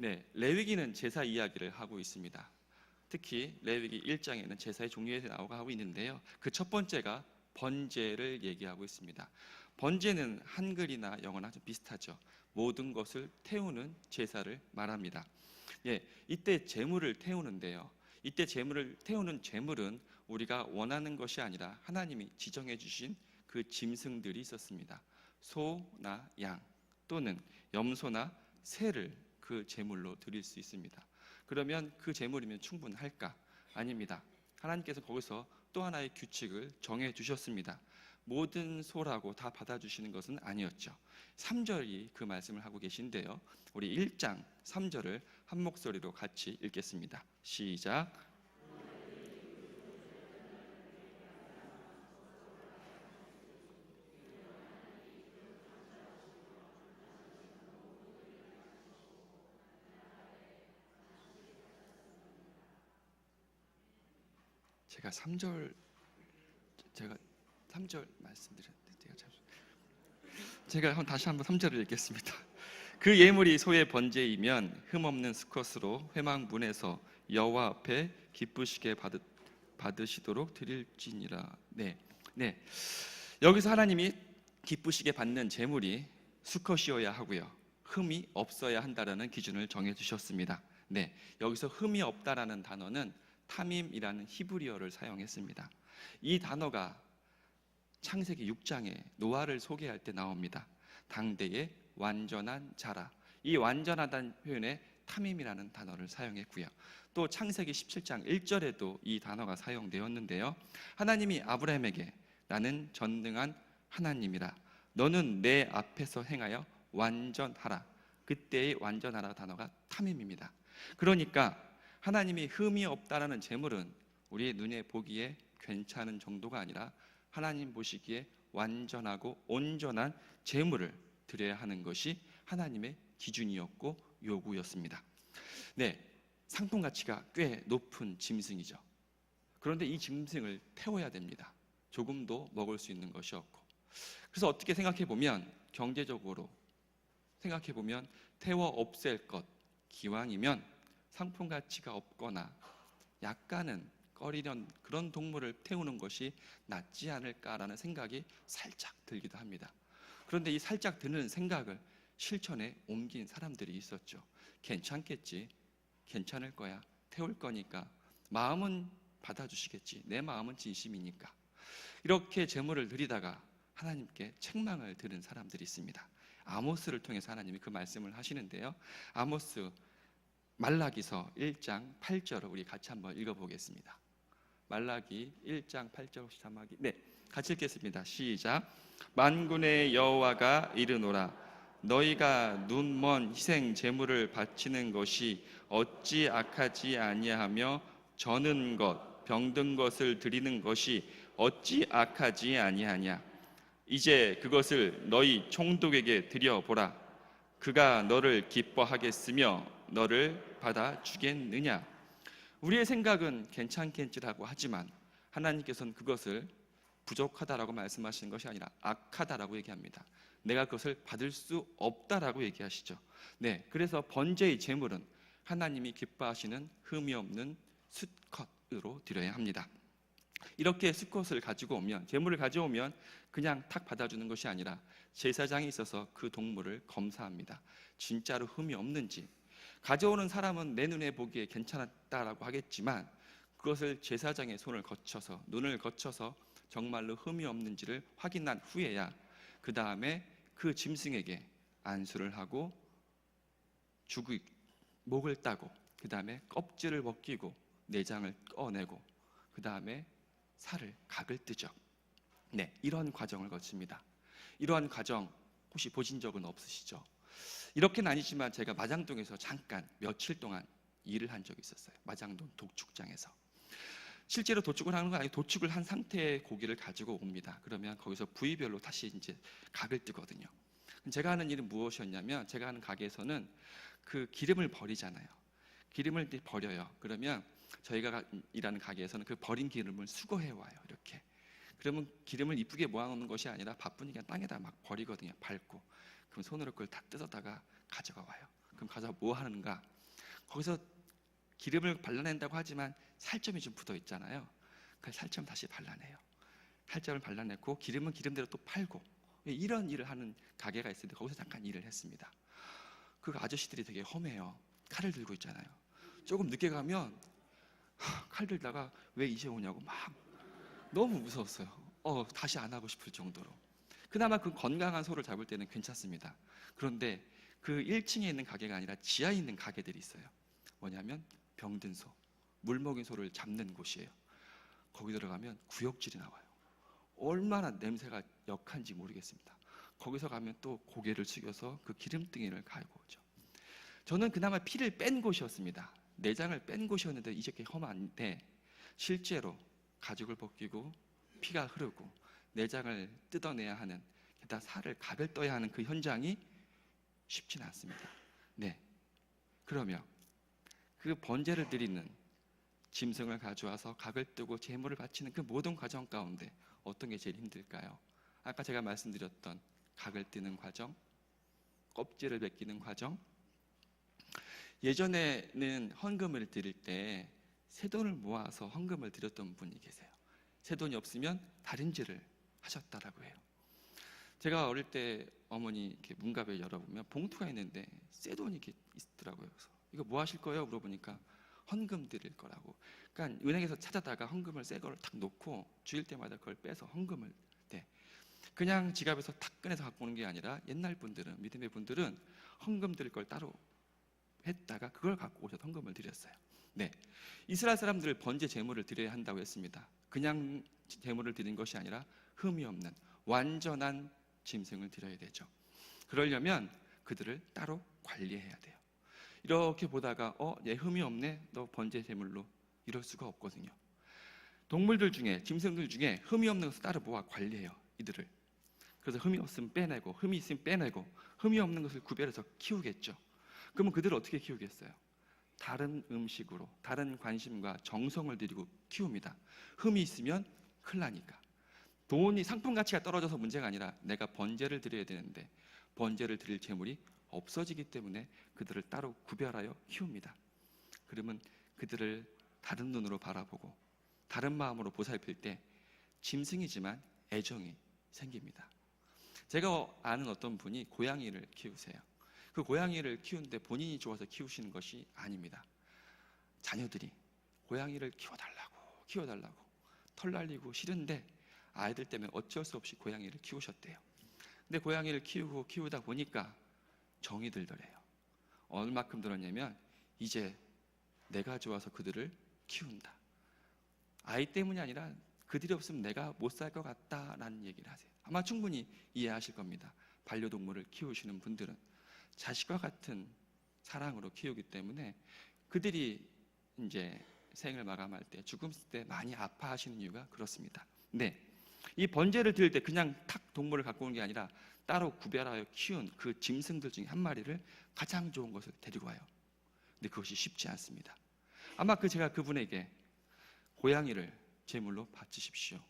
네, 레위기는 제사 이야기를 하고 있습니다. 특히 레위기 1장에는 제사의 종류에 나오고 하고 있는데요. 그 첫 번째가 번제를 얘기하고 있습니다. 번제는 한글이나 영어나 좀 비슷하죠. 모든 것을 태우는 제사를 말합니다. 예, 이때 제물을 태우는데요. 이때 제물을 태우는 제물은 우리가 원하는 것이 아니라 하나님이 지정해 주신 그 짐승들이 있었습니다. 소나 양 또는 염소나 새를 그 제물로 드릴 수 있습니다. 그러면 그 제물이면 충분할까? 아닙니다. 하나님께서 거기서 또 하나의 규칙을 정해 주셨습니다. 모든 소라고 다 받아주시는 것은 아니었죠. 3절이 그 말씀을 하고 계신데요. 우리 1장 3절을 한 목소리로 같이 읽겠습니다. 시작. 제가 3절 말씀드렸는데 제가 다시 한번 3절을 읽겠습니다. 그 예물이 소의 번제이면 흠없는 수컷으로 회막문에서 여호와 앞에 기쁘시게 받으시도록 드릴지니라. 네. 여기서 하나님이 기쁘시게 받는 제물이 수컷이어야 하고요. 흠이 없어야 한다라는 기준을 정해 주셨습니다. 네. 여기서 흠이 없다라는 단어는 타밈이라는 히브리어를 사용했습니다. 이 단어가 창세기 6장에 노아를 소개할 때 나옵니다. 당대의 완전한 자라. 이 완전하다는 표현에 타밈이라는 단어를 사용했고요. 또 창세기 17장 1절에도 이 단어가 사용되었는데요. 하나님이 아브라함에게 나는 전능한 하나님이라. 너는 내 앞에서 행하여 완전하라. 그때의 완전하라 단어가 타밈입니다. 그러니까 하나님이 흠이 없다라는 제물은 우리의 눈에 보기에 괜찮은 정도가 아니라 하나님 보시기에 완전하고 온전한 제물을 드려야 하는 것이 하나님의 기준이었고 요구였습니다. 네, 상품 가치가 꽤 높은 짐승이죠. 그런데 이 짐승을 태워야 됩니다. 조금도 먹을 수 있는 것이 없고. 그래서 어떻게 생각해 보면 경제적으로 생각해 보면 태워 없앨 것 기왕이면 상품 가치가 없거나 약간은 꺼리던 그런 동물을 태우는 것이 낫지 않을까라는 생각이 살짝 들기도 합니다. 그런데 이 살짝 드는 생각을 실천에 옮긴 사람들이 있었죠. 괜찮겠지, 괜찮을 거야, 태울 거니까, 마음은 받아주시겠지, 내 마음은 진심이니까. 이렇게 제물을 드리다가 하나님께 책망을 들은 사람들이 있습니다. 아모스를 통해서 하나님이 그 말씀을 하시는데요. 아모스 말라기서 1장 8절을 우리 같이 한번 읽어보겠습니다. 말라기 1장 8절 혹시 자막이 같이 읽겠습니다. 시작. 만군의 여호와가 이르노라 너희가 눈먼 희생 제물을 바치는 것이 어찌 악하지 아니하며 저는 것 병든 것을 드리는 것이 어찌 악하지 아니하냐. 이제 그것을 너희 총독에게 드려보라. 그가 너를 기뻐하겠으며 너를 받아주겠느냐. 우리의 생각은 괜찮겠지라고 하지만 하나님께서는 그것을 부족하다라고 말씀하시는 것이 아니라 악하다라고 얘기합니다. 내가 그것을 받을 수 없다라고 얘기하시죠. 네, 그래서 번제의 제물은 하나님이 기뻐하시는 흠이 없는 수컷으로 드려야 합니다. 이렇게 수컷을 가지고 오면, 제물을 가져오면 그냥 탁 받아주는 것이 아니라 제사장이 있어서 그 동물을 검사합니다. 진짜로 흠이 없는지. 가져오는 사람은 내 눈에 보기에 괜찮았다라고 하겠지만 그것을 제사장의 손을 거쳐서, 눈을 거쳐서 정말로 흠이 없는지를 확인한 후에야 그 다음에 그 짐승에게 안수를 하고 목을 따고 그 다음에 껍질을 벗기고 내장을 꺼내고 그 다음에 살을 각을 뜨죠. 네, 이런 과정을 거칩니다. 이러한 과정 혹시 보신 적은 없으시죠? 이렇게는 아니지만 제가 마장동에서 잠깐 며칠 동안 일을 한 적이 있었어요. 마장동 도축장에서. 실제로 도축을 하는 건 아니고 도축을 한 상태의 고기를 가지고 옵니다. 그러면 거기서 부위별로 다시 이제 각을 뜨거든요. 제가 하는 일은 무엇이었냐면, 제가 하는 가게에서는 그 기름을 버리잖아요. 기름을 버려요. 그러면 저희가 일하는 가게에서는 그 버린 기름을 수거해 와요. 이렇게. 그러면 기름을 이쁘게 모아놓는 것이 아니라 바쁘니까 땅에다 막 버리거든요. 밟고. 그럼 손으로 그걸 다 뜯어다가 가져가 와요. 그럼 가서 뭐 하는가? 거기서 기름을 발라낸다고 하지만 살점이 좀 붙어 있잖아요. 그 살점 다시 발라내요. 살점을 발라내고 기름은 기름대로 또 팔고, 이런 일을 하는 가게가 있었는데 거기서 잠깐 일을 했습니다. 그 아저씨들이 되게 험해요. 칼을 들고 있잖아요. 조금 늦게 가면 칼 들다가 왜 이제 오냐고 막 너무 무서웠어요. 다시 안 하고 싶을 정도로. 그나마 그 건강한 소를 잡을 때는 괜찮습니다. 그런데 그 1층에 있는 가게가 아니라 지하에 있는 가게들이 있어요. 뭐냐면 병든 소, 물 먹인 소를 잡는 곳이에요. 거기 들어가면 구역질이 나와요. 얼마나 냄새가 역한지 모르겠습니다. 거기서 가면 또 고개를 숙여서 그 기름등이를 갈고 오죠. 저는 그나마 피를 뺀 곳이었습니다. 내장을 뺀 곳이었는데 이렇게 험한데 실제로 가죽을 벗기고 피가 흐르고 내장을 뜯어내야 하는, 게다가 살을 각을 떠야 하는 그 현장이 쉽지는 않습니다. 네. 그러면 그 번제를 드리는 짐승을 가져와서 각을 뜨고 제물을 바치는 그 모든 과정 가운데 어떤 게 제일 힘들까요? 아까 제가 말씀드렸던 각을 뜨는 과정, 껍질을 벗기는 과정. 예전에는 헌금을 드릴 때 새돈을 모아서 헌금을 드렸던 분이 계세요. 새돈이 없으면 다림질을 하셨다라고 해요. 제가 어릴 때 어머니 이렇게 문갑에 열어보면 봉투가 있는데 새돈이 이렇게 있더라고요. 그래서 이거 뭐 하실 거예요? 물어보니까 헌금 드릴 거라고. 그러니까 은행에서 찾아다가 헌금을 새 거를 탁 놓고 주일 때마다 그걸 빼서 헌금을 그냥 지갑에서 탁 꺼내서 갖고 오는 게 아니라 옛날 분들은, 믿음의 분들은 헌금 드릴 걸 따로 했다가 그걸 갖고 오셔서 헌금을 드렸어요. 네, 이스라엘 사람들 번제 제물을 드려야 한다고 했습니다. 그냥 제물을 드린 것이 아니라 흠이 없는 완전한 짐승을 드려야 되죠. 그러려면 그들을 따로 관리해야 돼요. 이렇게 보다가 얘 흠이 없네, 너 번제 제물로, 이럴 수가 없거든요. 동물들 중에, 짐승들 중에 흠이 없는 것을 따로 모아 관리해요, 이들을. 그래서 흠이 없으면 빼내고, 흠이 있으면 빼내고, 흠이 없는 것을 구별해서 키우겠죠. 그러면 그들을 어떻게 키우겠어요? 다른 음식으로, 다른 관심과 정성을 들이고 키웁니다. 흠이 있으면 큰일 나니까. 돈이, 상품 가치가 떨어져서 문제가 아니라 내가 번제를 드려야 되는데 번제를 드릴 재물이 없어지기 때문에 그들을 따로 구별하여 키웁니다. 그러면 그들을 다른 눈으로 바라보고 다른 마음으로 보살필 때 짐승이지만 애정이 생깁니다. 제가 아는 어떤 분이 고양이를 키우세요. 그 고양이를 키우는데 본인이 좋아서 키우시는 것이 아닙니다. 자녀들이 고양이를 키워달라고 털 날리고 싫은데 아이들 때문에 어쩔 수 없이 고양이를 키우셨대요. 근데 고양이를 키우다 보니까 정이 들더래요. 얼마큼 들었냐면 이제 내가 좋아서 그들을 키운다. 아이 때문이 아니라 그들이 없으면 내가 못 살 것 같다라는 얘기를 하세요. 아마 충분히 이해하실 겁니다. 반려동물을 키우시는 분들은 자식과 같은 사랑으로 키우기 때문에 그들이 이제 생을 마감할 때, 죽음을 때 많이 아파하시는 이유가 그렇습니다. 네, 이 번제를 드릴 때 그냥 탁 동물을 갖고 오는 게 아니라 따로 구별하여 키운 그 짐승들 중에 한 마리를, 가장 좋은 것을 데리고 와요. 근데 그것이 쉽지 않습니다. 아마 제가 그분에게 고양이를 제물로 바치십시오,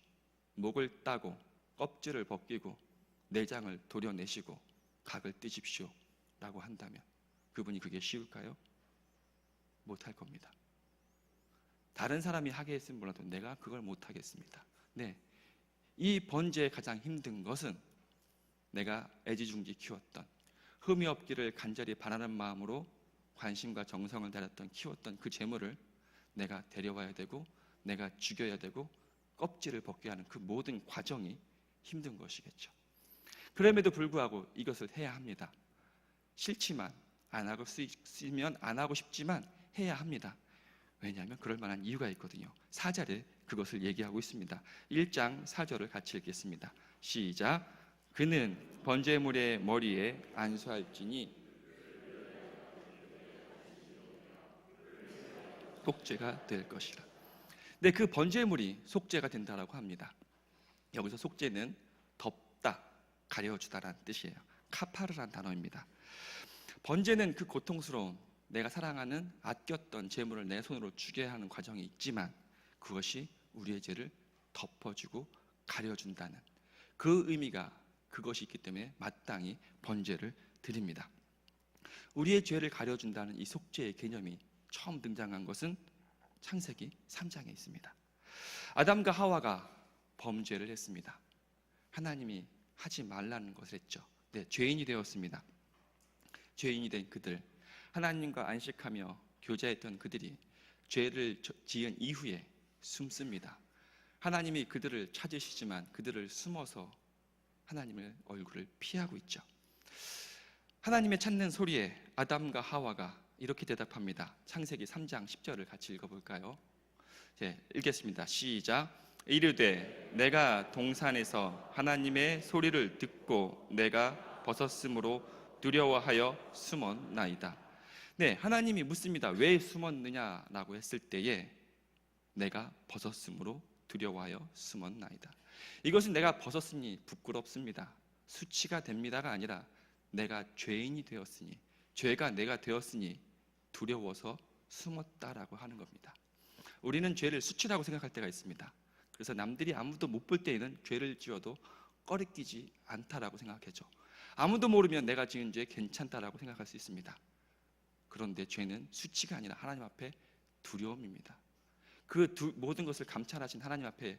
목을 따고 껍질을 벗기고 내장을 도려내시고 각을 뜨십시오 라고 한다면 그분이 그게 쉬울까요? 못할 겁니다. 다른 사람이 하게 했으면 몰라도 내가 그걸 못하겠습니다. 네, 이 번제의 가장 힘든 것은 내가 애지중지 키웠던, 흠이 없기를 간절히 바라는 마음으로 관심과 정성을 다렸던, 키웠던 그 재물을 내가 데려와야 되고 내가 죽여야 되고 껍질을 벗겨야 하는 그 모든 과정이 힘든 것이겠죠. 그럼에도 불구하고 이것을 해야 합니다. 싫지만, 안 하고 쓰면 안 하고 싶지만 해야 합니다. 왜냐하면 그럴 만한 이유가 있거든요. 4절에 그것을 얘기하고 있습니다. 1장 4절을 같이 읽겠습니다. 시작. 그는 번제물의 머리에 안수할지니 속죄가 될 것이라. 네, 그 번제물이 속죄가 된다라고 합니다. 여기서 속죄는 덮다, 가려주다라는 뜻이에요. 카파르라는 단어입니다. 번제는 그 고통스러운, 내가 사랑하는, 아꼈던 재물을 내 손으로 죽여야 하는 과정이 있지만 그것이 우리의 죄를 덮어주고 가려준다는 그 의미가, 그것이 있기 때문에 마땅히 번제를 드립니다. 우리의 죄를 가려준다는 이 속죄의 개념이 처음 등장한 것은 창세기 3장에 있습니다. 아담과 하와가 범죄를 했습니다. 하나님이 하지 말라는 것을 했죠. 네, 죄인이 되었습니다. 죄인이 된 그들, 하나님과 안식하며 교제했던 그들이 죄를 지은 이후에 숨습니다. 하나님이 그들을 찾으시지만 그들을 숨어서 하나님의 얼굴을 피하고 있죠. 하나님의 찾는 소리에 아담과 하와가 이렇게 대답합니다. 창세기 3장 10절을 같이 읽어볼까요? 네, 읽겠습니다. 시작. 이르되 내가 동산에서 하나님의 소리를 듣고 내가 벗었으므로 두려워하여 숨었나이다. 네, 하나님이 묻습니다. 왜 숨었느냐라고 했을 때에 내가 벗었으므로 두려워하여 숨었나이다. 이것은 내가 벗었으니 부끄럽습니다, 수치가 됩니다가 아니라 내가 죄인이 되었으니, 죄가 내가 되었으니 두려워서 숨었다라고 하는 겁니다. 우리는 죄를 수치라고 생각할 때가 있습니다. 그래서 남들이 아무도 못 볼 때에는 죄를 지어도 꺼리끼지 않다라고 생각하죠. 아무도 모르면 내가 지은 죄 괜찮다라고 생각할 수 있습니다. 그런데 죄는 수치가 아니라 하나님 앞에 두려움입니다. 그 모든 것을 감찰하신 하나님 앞에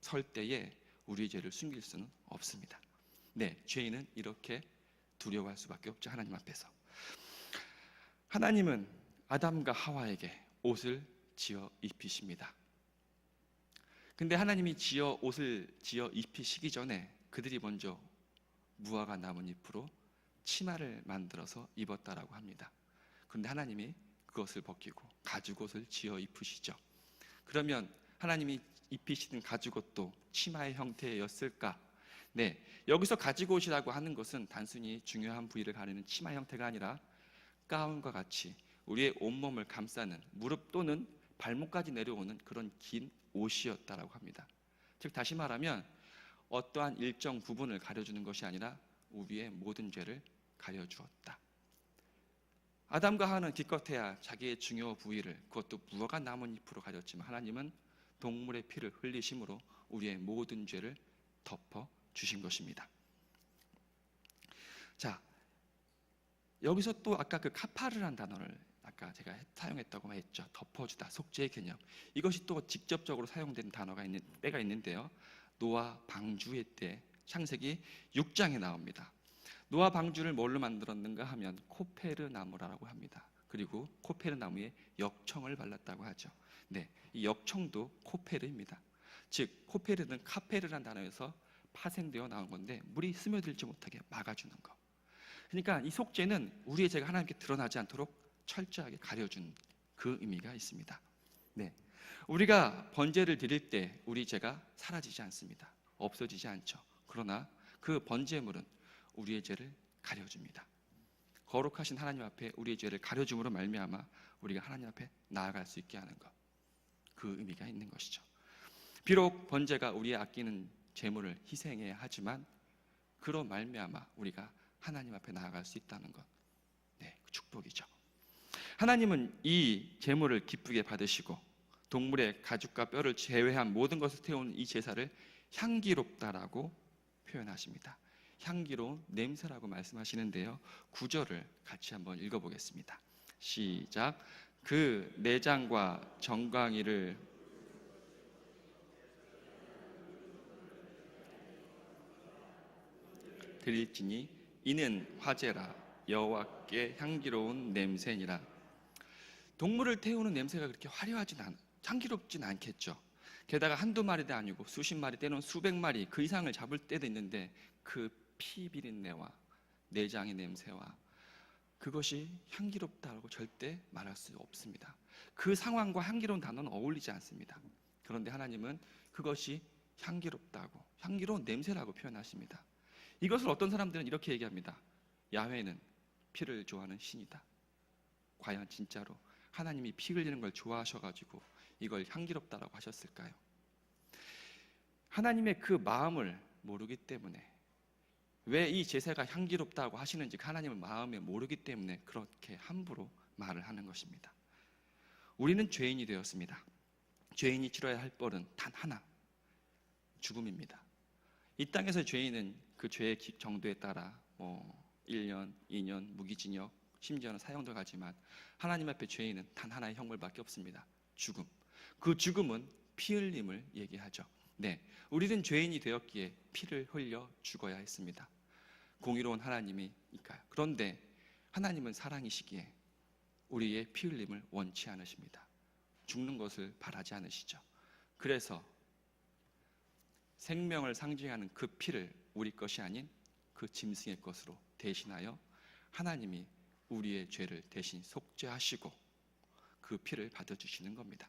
설 때에 우리의 죄를 숨길 수는 없습니다. 네, 죄인은 이렇게 두려워할 수밖에 없죠. 하나님 앞에서. 하나님은 아담과 하와에게 옷을 지어 입히십니다. 근데 하나님이 옷을 지어 입히시기 전에 그들이 먼저 무화과 나뭇잎으로 치마를 만들어서 입었다라고 합니다. 그런데 하나님이 그것을 벗기고 가죽옷을 지어 입히시죠. 그러면 하나님이 입히시는 가죽옷도 치마의 형태였을까? 네, 여기서 가죽옷이라고 하는 것은 단순히 중요한 부위를 가리는 치마 형태가 아니라 가운과 같이 우리의 온몸을 감싸는 무릎 또는 발목까지 내려오는 그런 긴 옷이었다라고 합니다. 즉 다시 말하면 어떠한 일정 부분을 가려주는 것이 아니라 우리의 모든 죄를 가려주었다. 아담과 하와는 기껏해야 자기의 중요 부위를, 그것도 무화과 나뭇잎으로 가렸지만 하나님은 동물의 피를 흘리심으로 우리의 모든 죄를 덮어 주신 것입니다. 자, 여기서 또 아까 그 카파르란 단어를 아까 제가 사용했다고 했죠. 덮어주다, 속죄의 개념. 이것이 또 직접적으로 사용된 때가 있는데요. 노아 방주의 때 창세기 6장에 나옵니다. 노아 방주를 뭘로 만들었는가 하면 코페르 나무라고 합니다. 그리고 코페르 나무에 역청을 발랐다고 하죠. 네, 이 역청도 코페르입니다. 즉 코페르는 카페르란 단어에서 파생되어 나온 건데 물이 스며들지 못하게 막아주는 거. 그러니까 이 속죄는 우리의 죄가 하나님께 드러나지 않도록 철저하게 가려준 그 의미가 있습니다. 네, 우리가 번제를 드릴 때 우리 죄가 사라지지 않습니다. 없어지지 않죠. 그러나 그 번제물은 우리의 죄를 가려줍니다. 거룩하신 하나님 앞에 우리의 죄를 가려줌으로 말미암아 우리가 하나님 앞에 나아갈 수 있게 하는 것, 그 의미가 있는 것이죠. 비록 번제가 우리의 아끼는 제물을 희생해야 하지만 그로 말미암아 우리가 하나님 앞에 나아갈 수 있다는 것, 네, 축복이죠. 하나님은 이 제물을 기쁘게 받으시고 동물의 가죽과 뼈를 제외한 모든 것을 태우는 이 제사를 향기롭다라고 표현하십니다. 향기로운 냄새라고 말씀하시는데요. 9절을 같이 한번 읽어보겠습니다. 시작. 그 내장과 정강이를 드릴지니 이는 화제라, 여호와께 향기로운 냄새니라. 동물을 태우는 냄새가 그렇게 향기롭진 않겠죠. 게다가 한두 마리도 아니고 수십 마리, 때로는 수백 마리 그 이상을 잡을 때도 있는데 그 피 비린내와 내장의 냄새와 그것이 향기롭다고 절대 말할 수 없습니다. 그 상황과 향기로운 단어는 어울리지 않습니다. 그런데 하나님은 그것이 향기롭다고, 향기로운 냄새라고 표현하십니다. 이것을 어떤 사람들은 이렇게 얘기합니다. 야훼는 피를 좋아하는 신이다. 과연 진짜로 하나님이 피 흘리는 걸 좋아하셔가지고 이걸 향기롭다라고 하셨을까요? 하나님의 그 마음을 모르기 때문에, 왜 이 제사가 향기롭다고 하시는지 하나님의 마음을 모르기 때문에 그렇게 함부로 말을 하는 것입니다. 우리는 죄인이 되었습니다. 죄인이 치러야 할 벌은 단 하나, 죽음입니다. 이 땅에서 죄인은 그 죄의 정도에 따라 1년, 2년, 무기징역, 심지어는 사형도 가지만 하나님 앞에 죄인은 단 하나의 형벌밖에 없습니다. 죽음. 그 죽음은 피 흘림을 얘기하죠. 네, 우리는 죄인이 되었기에 피를 흘려 죽어야 했습니다. 공의로운 하나님이니까요. 그런데 하나님은 사랑이시기에 우리의 피 흘림을 원치 않으십니다. 죽는 것을 바라지 않으시죠. 그래서 생명을 상징하는 그 피를 우리 것이 아닌 그 짐승의 것으로 대신하여 하나님이 우리의 죄를 대신 속죄하시고 그 피를 받아주시는 겁니다.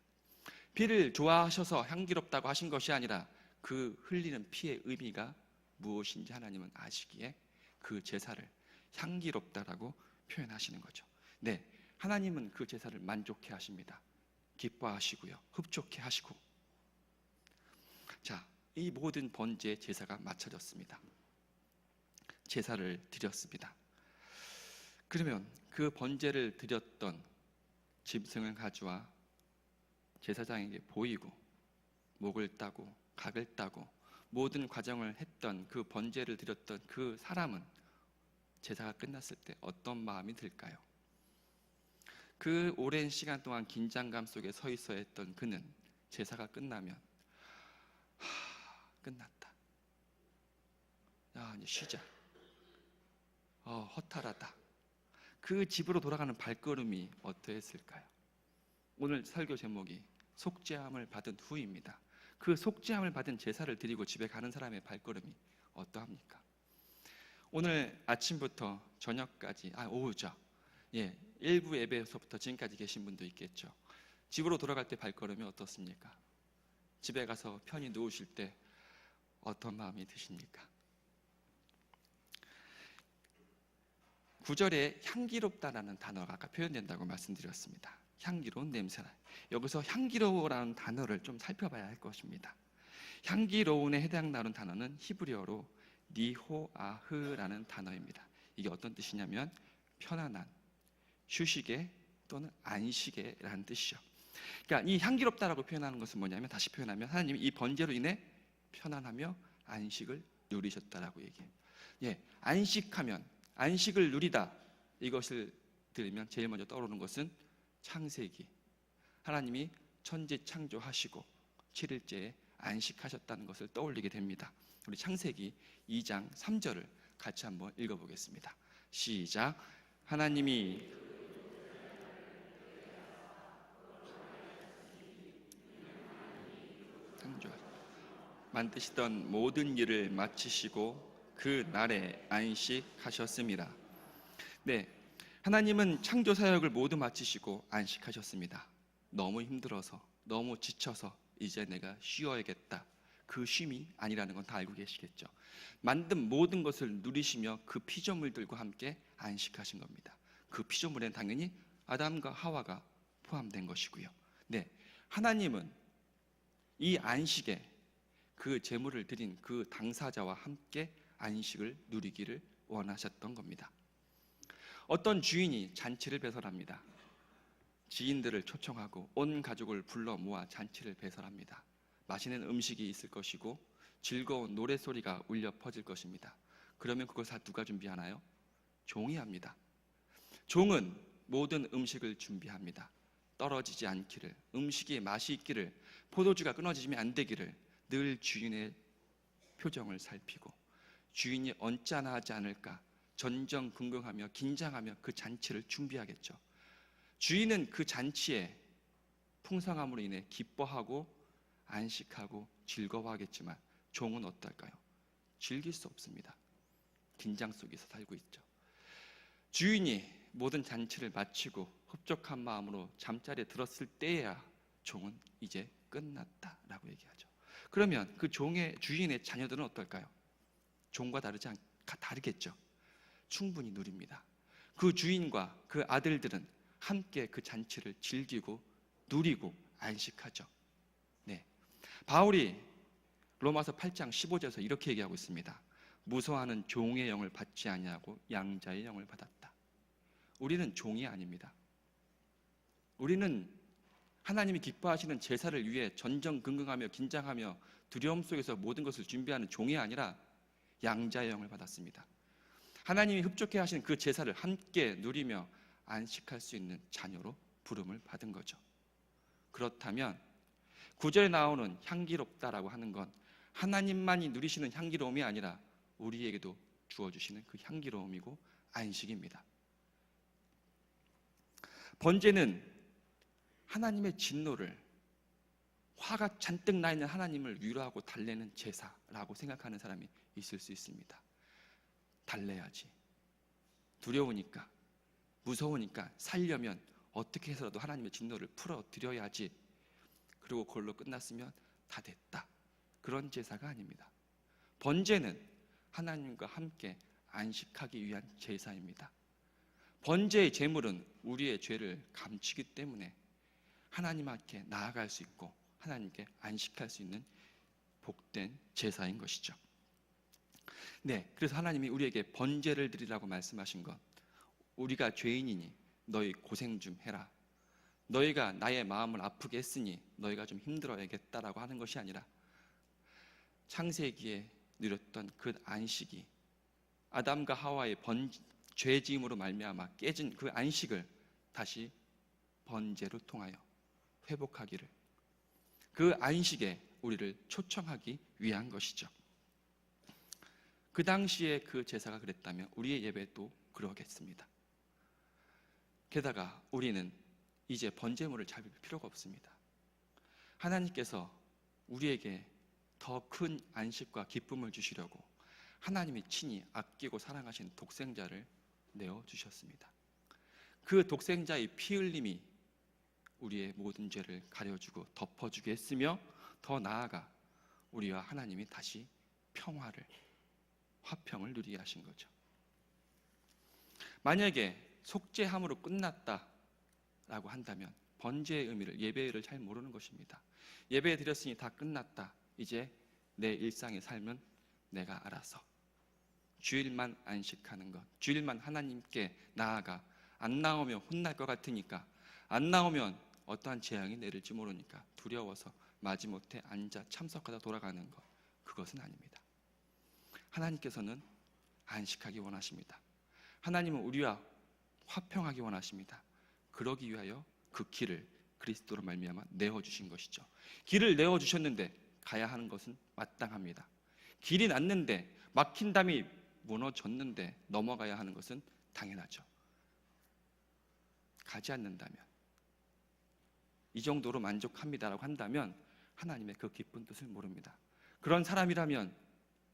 피를 좋아하셔서 향기롭다고 하신 것이 아니라 그 흘리는 피의 의미가 무엇인지 하나님은 아시기에 그 제사를 향기롭다라고 표현하시는 거죠. 네, 하나님은 그 제사를 만족해 하십니다. 기뻐하시고요, 흡족해 하시고. 자, 이 모든 번제의 제사가 마쳐졌습니다. 제사를 드렸습니다. 그러면 그 번제를 드렸던 짐승을 가져와 제사장에게 보이고 목을 따고 각을 따고 모든 과정을 했던 그 번제를 드렸던 그 사람은 제사가 끝났을 때 어떤 마음이 들까요? 그 오랜 시간 동안 긴장감 속에 서 있어야 했던 그는 제사가 끝나면 끝났다. 야, 이제 쉬자. 허탈하다. 그 집으로 돌아가는 발걸음이 어떠했을까요? 오늘 설교 제목이 속죄함을 받은 후입니다. 그 속죄함을 받은 제사를 드리고 집에 가는 사람의 발걸음이 어떠합니까? 오늘 아침부터 저녁까지, 오후죠. 예, 일부 예배에서부터 지금까지 계신 분도 있겠죠. 집으로 돌아갈 때 발걸음이 어떻습니까? 집에 가서 편히 누우실 때 어떤 마음이 드십니까? 9절에 향기롭다라는 단어가 아까 표현된다고 말씀드렸습니다. 향기로운 냄새나. 여기서 향기로우라는 단어를 좀 살펴봐야 할 것입니다. 향기로운에 해당하는 단어는 히브리어로 니호아흐라는 단어입니다. 이게 어떤 뜻이냐면 편안한, 휴식의 또는 안식의라는 뜻이죠. 그러니까 이 향기롭다라고 표현하는 것은 뭐냐면, 다시 표현하면 하나님이 이 번제로 인해 편안하며 안식을 누리셨다라고 얘기해요. 예, 안식하면, 안식을 누리다, 이것을 들으면 제일 먼저 떠오르는 것은 창세기. 하나님이 천지 창조하시고 7일째에 안식하셨다는 것을 떠올리게 됩니다. 우리 창세기 2장 3절을 같이 한번 읽어보겠습니다. 시작. 하나님이 만드시던 모든 일을 마치시고 그 날에 안식하셨습니다. 네, 하나님은 창조 사역을 모두 마치시고 안식하셨습니다. 너무 힘들어서, 너무 지쳐서 이제 내가 쉬어야겠다, 그 쉼이 아니라는 건 다 알고 계시겠죠. 만든 모든 것을 누리시며 그 피조물들과 함께 안식하신 겁니다. 그 피조물엔 당연히 아담과 하와가 포함된 것이고요. 네, 하나님은 이 안식에 그 제물을 드린 그 당사자와 함께 안식을 누리기를 원하셨던 겁니다. 어떤 주인이 잔치를 배설합니다. 지인들을 초청하고 온 가족을 불러 모아 잔치를 배설합니다. 맛있는 음식이 있을 것이고 즐거운 노래소리가 울려 퍼질 것입니다. 그러면 그걸 다 누가 준비하나요? 종이 합니다. 종은 모든 음식을 준비합니다. 떨어지지 않기를, 음식이 맛이 있기를, 포도주가 끊어지면 안 되기를 늘 주인의 표정을 살피고 주인이 언짢아하지 않을까 전전긍긍하며 긴장하며 그 잔치를 준비하겠죠. 주인은 그 잔치에 풍성함으로 인해 기뻐하고 안식하고 즐거워하겠지만 종은 어떨까요? 즐길 수 없습니다. 긴장 속에서 살고 있죠. 주인이 모든 잔치를 마치고 흡족한 마음으로 잠자리에 들었을 때야 종은 이제 끝났다라고 얘기하죠. 그러면 그 주인의 자녀들은 어떨까요? 종과 다르겠죠. 충분히 누립니다. 그 주인과 그 아들들은 함께 그 잔치를 즐기고 누리고 안식하죠. 네, 바울이 로마서 8장 15절에서 이렇게 얘기하고 있습니다. 무서워하는 종의 영을 받지 아니하고 양자의 영을 받았다. 우리는 종이 아닙니다. 우리는 하나님이 기뻐하시는 제사를 위해 전전긍긍하며 긴장하며 두려움 속에서 모든 것을 준비하는 종이 아니라 양자의 영을 받았습니다. 하나님이 흡족해 하시는 그 제사를 함께 누리며 안식할 수 있는 자녀로 부름을 받은 거죠. 그렇다면 9절에 나오는 향기롭다라고 하는 건 하나님만이 누리시는 향기로움이 아니라 우리에게도 주어주시는 그 향기로움이고 안식입니다. 번제는 하나님의 진노를, 화가 잔뜩 나 있는 하나님을 위로하고 달래는 제사라고 생각하는 사람이 있을 수 있습니다. 달래야지, 두려우니까, 무서우니까 살려면 어떻게 해서라도 하나님의 진노를 풀어드려야지, 그리고 그걸로 끝났으면 다 됐다, 그런 제사가 아닙니다. 번제는 하나님과 함께 안식하기 위한 제사입니다. 번제의 제물은 우리의 죄를 감추기 때문에 하나님 앞에 나아갈 수 있고 하나님께 안식할 수 있는 복된 제사인 것이죠. 네, 그래서 하나님이 우리에게 번제를 드리라고 말씀하신 것, 우리가 죄인이니 너희 고생 좀 해라, 너희가 나의 마음을 아프게 했으니 너희가 좀 힘들어야겠다라고 하는 것이 아니라 창세기에 누렸던 그 안식이 아담과 하와의 죄짐으로 말미암아 깨진 그 안식을 다시 번제로 통하여 회복하기를, 그 안식에 우리를 초청하기 위한 것이죠. 그 당시에 그 제사가 그랬다면 우리의 예배도 그러겠습니다. 게다가 우리는 이제 번제물을 잡을 필요가 없습니다. 하나님께서 우리에게 더 큰 안식과 기쁨을 주시려고 하나님이 친히 아끼고 사랑하신 독생자를 내어주셨습니다. 그 독생자의 피 흘림이 우리의 모든 죄를 가려주고 덮어주게 했으며, 더 나아가 우리와 하나님이 다시 평화를, 화평을 누리게 하신 거죠. 만약에 속죄함으로 끝났다라고 한다면 번제의 의미를, 예배를 잘 모르는 것입니다. 예배 드렸으니 다 끝났다, 이제 내 일상의 삶은 내가 알아서 주일만 안식하는 것, 주일만 하나님께 나아가, 안 나오면 혼날 것 같으니까, 안 나오면 어떠한 재앙이 내릴지 모르니까 두려워서 마지못해 앉아 참석하다 돌아가는 것, 그것은 아닙니다. 하나님께서는 안식하기 원하십니다. 하나님은 우리와 화평하기 원하십니다. 그러기 위하여 그 길을 그리스도로 말미암아 내어주신 것이죠. 길을 내어주셨는데 가야 하는 것은 마땅합니다. 길이 났는데, 막힌 담이 무너졌는데 넘어가야 하는 것은 당연하죠. 가지 않는다면, 이 정도로 만족합니다라고 한다면 하나님의 그 깊은 뜻을 모릅니다. 그런 사람이라면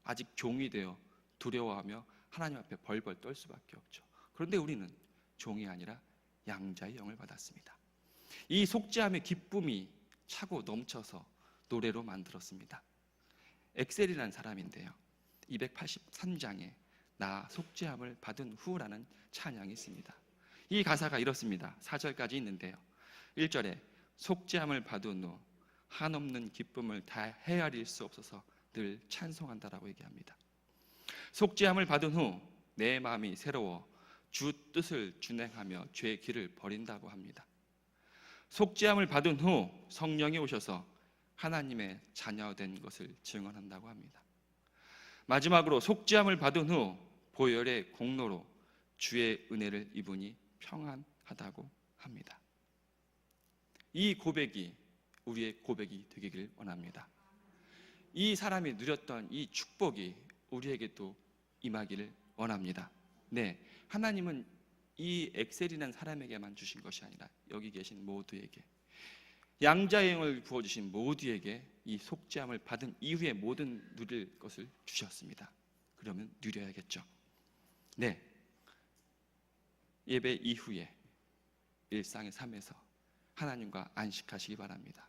아직 종이 되어 두려워하며 하나님 앞에 벌벌 떨 수밖에 없죠. 그런데 우리는 종이 아니라 양자의 영을 받았습니다. 이 속죄함의 기쁨이 차고 넘쳐서 노래로 만들었습니다. 엑셀이라는 사람인데요, 283장에 나 속죄함을 받은 후라는 찬양이 있습니다. 이 가사가 이렇습니다. 4절까지 있는데요, 1절에 속죄함을 받은 후 한없는 기쁨을 다 헤아릴 수 없어서 늘 찬송한다라고 얘기합니다. 속죄함을 받은 후 내 마음이 새로워 주 뜻을 준행하며 죄의 길을 버린다고 합니다. 속죄함을 받은 후 성령이 오셔서 하나님의 자녀된 것을 증언한다고 합니다. 마지막으로 속죄함을 받은 후 보혈의 공로로 주의 은혜를 입으니 평안하다고 합니다. 이 고백이 우리의 고백이 되기를 원합니다. 이 사람이 누렸던 이 축복이 우리에게도 임하기를 원합니다. 네, 하나님은 이 엑셀이라는 사람에게만 주신 것이 아니라 여기 계신 모두에게, 양자의 영을 부어주신 모두에게 이 속죄함을 받은 이후에 모든 누릴 것을 주셨습니다. 그러면 누려야겠죠. 네, 예배 이후에 일상의 삶에서 하나님과 안식하시기 바랍니다.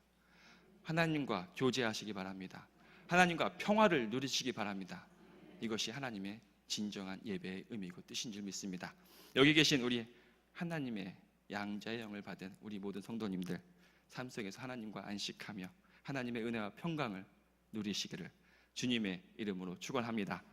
하나님과 교제하시기 바랍니다. 하나님과 평화를 누리시기 바랍니다. 이것이 하나님의 진정한 예배의 의미고 뜻인 줄 믿습니다. 여기 계신 우리 하나님의 양자의 영을 받은 우리 모든 성도님들, 삶 속에서 하나님과 안식하며 하나님의 은혜와 평강을 누리시기를 주님의 이름으로 축원합니다.